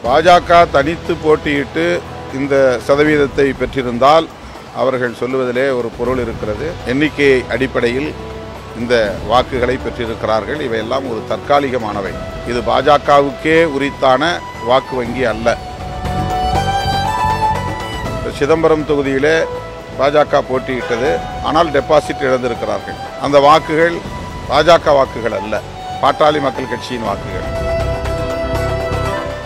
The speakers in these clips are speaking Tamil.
பாஜக தனித்து போட்டியிட்டு இந்த சதவீதத்தை பெற்றிருந்தால் அவர்கள் சொல்லுவதிலே ஒரு பொருள் இருக்கிறது. எண்ணிக்கை அடிப்படையில் இந்த வாக்குகளை பெற்றிருக்கிறார்கள். இவையெல்லாம் ஒரு தற்காலிகமானவை. இது பாஜகவுக்கே உரித்தான வாக்கு வங்கி அல்ல. சிதம்பரம் தொகுதியிலே பாஜக போட்டியிட்டது, ஆனால் டெபாசிட் இழந்திருக்கிறார்கள். அந்த வாக்குகள் பாஜக வாக்குகள் அல்ல, பாட்டாளி மக்கள் கட்சியின் வாக்குகள்.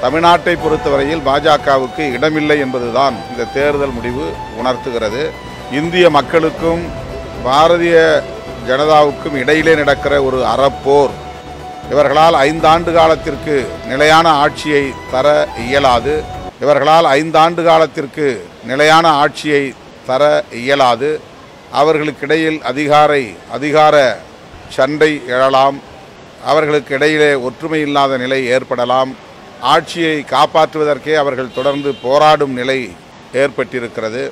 தமிழ்நாட்டை பொறுத்தவரையில் பாஜகவுக்கு இடமில்லை என்பதுதான் இந்த தேர்தல் முடிவு உணர்த்துகிறது. இந்திய மக்களுக்கும் பாரதிய ஜனதாவுக்கும் இடையிலே நடக்கிற ஒரு அறப்போர். இவர்களால் 5 ஆண்டு காலத்திற்கு நிலையான ஆட்சியை தர இயலாது. அவர்களுக்கிடையில் அதிகார சண்டை எழலாம். அவர்களுக்கு இடையிலே ஒற்றுமை இல்லாத நிலை ஏற்படலாம். ஆட்சியை காப்பாற்றுவதற்கே அவர்கள் தொடர்ந்து போராடும் நிலை ஏற்பட்டிருக்கிறது.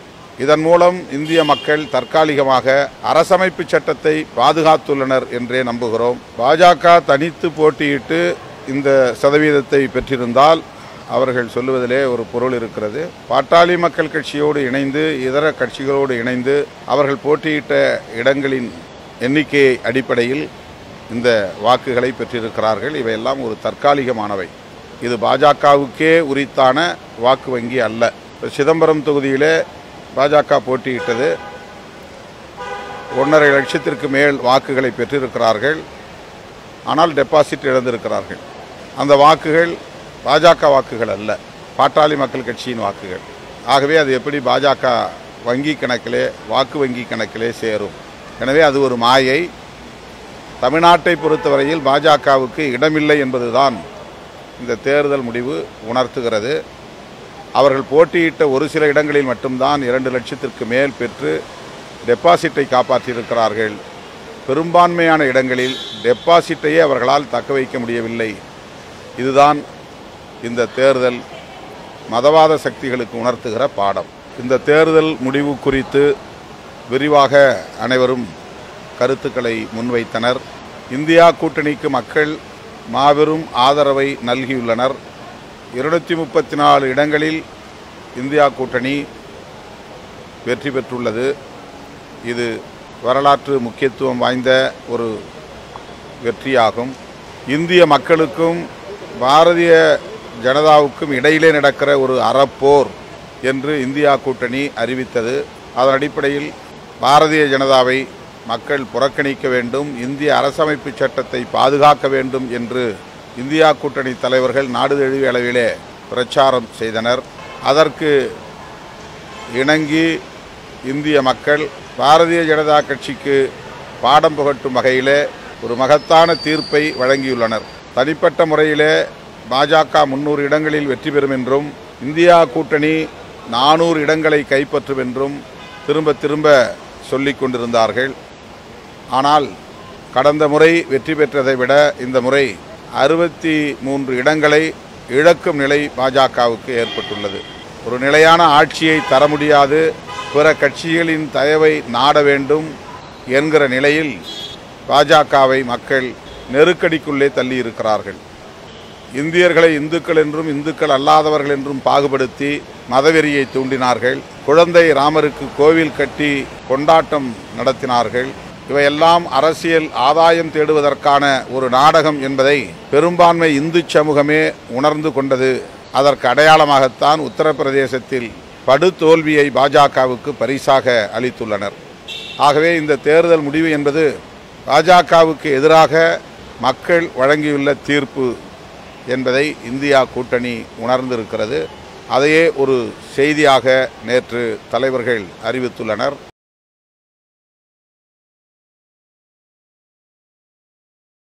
இதன் மூலம் இந்திய மக்கள் தற்காலிகமாக அரசமைப்பு சட்டத்தை பாதுகாத்துள்ளனர் என்றே நம்புகிறோம். பாஜக தனித்து போட்டியிட்டு இந்த சதவீதத்தை பெற்றிருந்தால் அவர்கள் சொல்லுவதிலே ஒரு பொருள் இருக்கிறது. பாட்டாளி மக்கள் கட்சியோடு இணைந்து இதர கட்சிகளோடு இணைந்து அவர்கள் போட்டியிட்ட இடங்களின் எண்ணிக்கை அடிப்படையில் இந்த வாக்குகளை பெற்றிருக்கிறார்கள். இவையெல்லாம் ஒரு தற்காலிகமானவை. இது பாஜகவுக்கே உரித்தான வாக்கு வங்கி அல்ல. சிதம்பரம் தொகுதியிலே பாஜக போட்டியிட்டது, 1.5 லட்சத்திற்கு மேல் வாக்குகளை பெற்றிருக்கிறார்கள், ஆனால் டெபாசிட் இழந்திருக்கிறார்கள். அந்த வாக்குகள் பாஜக வாக்குகள் அல்ல, பாட்டாளி மக்கள் கட்சியின் வாக்குகள். ஆகவே அது எப்படி பாஜக வங்கி கணக்கிலே வாக்கு வங்கி கணக்கிலே சேரும்? எனவே அது ஒரு மாயை. தமிழ்நாட்டை பொறுத்தவரையில் பாஜகவுக்கு இடமில்லை என்பதுதான் இந்த தேர்தல் முடிவு உணர்த்துகிறது. அவர்கள் போட்டியிட்ட ஒரு சில இடங்களில் மட்டும்தான் 2 லட்சத்திற்கு மேல் பெற்று டெபாசிட்டை காப்பாற்றியிருக்கிறார்கள். பெரும்பான்மையான இடங்களில் டெபாசிட்டையே அவர்களால் தக்க வைக்க முடியவில்லை. இதுதான் இந்த தேர்தல் மதவாத சக்திகளுக்கு உணர்த்துகிற பாடம். இந்த தேர்தல் முடிவு குறித்து விரிவாக அனைவரும் கருத்துக்களை முன்வைத்தனர். இந்தியா கூட்டணிக்கு மக்கள் மாபெரும் ஆதரவை நல்கியுள்ளனர். 234 இடங்களில் இந்தியா கூட்டணி வெற்றி பெற்றுள்ளது. இது வரலாற்று முக்கியத்துவம் வாய்ந்த ஒரு வெற்றியாகும். இந்திய மக்களுக்கும் பாரதிய ஜனதாவுக்கும் இடையிலே நடக்கிற ஒரு அறப்போர் என்று இந்தியா கூட்டணி அறிவித்தது. அதன் அடிப்படையில் பாரதிய ஜனதாவை மக்கள் புறக்கணிக்க வேண்டும், இந்திய அரசமைப்பு சட்டத்தை பாதுகாக்க வேண்டும் என்று இந்தியா கூட்டணி தலைவர்கள் நாடு தழுவிய அளவிலே பிரச்சாரம் செய்தனர். அதற்கு இணங்கி இந்திய மக்கள் பாரதிய ஜனதா கட்சிக்கு பாடம் புகட்டும் வகையிலே ஒரு மகத்தான தீர்ப்பை வழங்கியுள்ளனர். தனிப்பட்ட முறையிலே பாஜக 300 இடங்களில் வெற்றி பெறும் என்றும் இந்தியா கூட்டணி 400 இடங்களை கைப்பற்றும் என்றும் திரும்ப திரும்ப சொல்லிக் கொண்டிருந்தார்கள். ஆனால் கடந்த முறை வெற்றி பெற்றதை விட இந்த முறை 63 இடங்களை இழக்கும் நிலை பாஜகவுக்கு ஏற்பட்டுள்ளது. ஒரு நிலையான ஆட்சியை தர முடியாது, பிற கட்சிகளின் தயவை நாட வேண்டும் என்கிற நிலையில் பாஜகவை மக்கள் நெருக்கடிக்குள்ளே தள்ளியிருக்கிறார்கள். இந்தியர்களை இந்துக்கள் என்றும் இந்துக்கள் அல்லாதவர்கள் என்றும் பாகுபடுத்தி மதவெறியை தூண்டினார்கள். குழந்தை ராமருக்கு கோவில் கட்டி கொண்டாட்டம் நடத்தினார்கள். இவையெல்லாம் அரசியல் ஆதாயம் தேடுவதற்கான ஒரு நாடகம் என்பதை பெரும்பான்மை இந்து சமூகமே உணர்ந்து கொண்டது. அதற்கு அடையாளமாகத்தான் உத்தரப்பிரதேசத்தில் படுதோல்வியை பாஜகவுக்கு பரிசாக அளித்துள்ளனர். ஆகவே இந்த தேர்தல் முடிவு என்பது பாஜகவுக்கு எதிராக மக்கள் வழங்கியுள்ள தீர்ப்பு என்பதை இந்தியா கூட்டணி உணர்ந்திருக்கிறது. அதையே ஒரு செய்தியாக நேற்று தலைவர்கள் அறிவித்துள்ளனர்.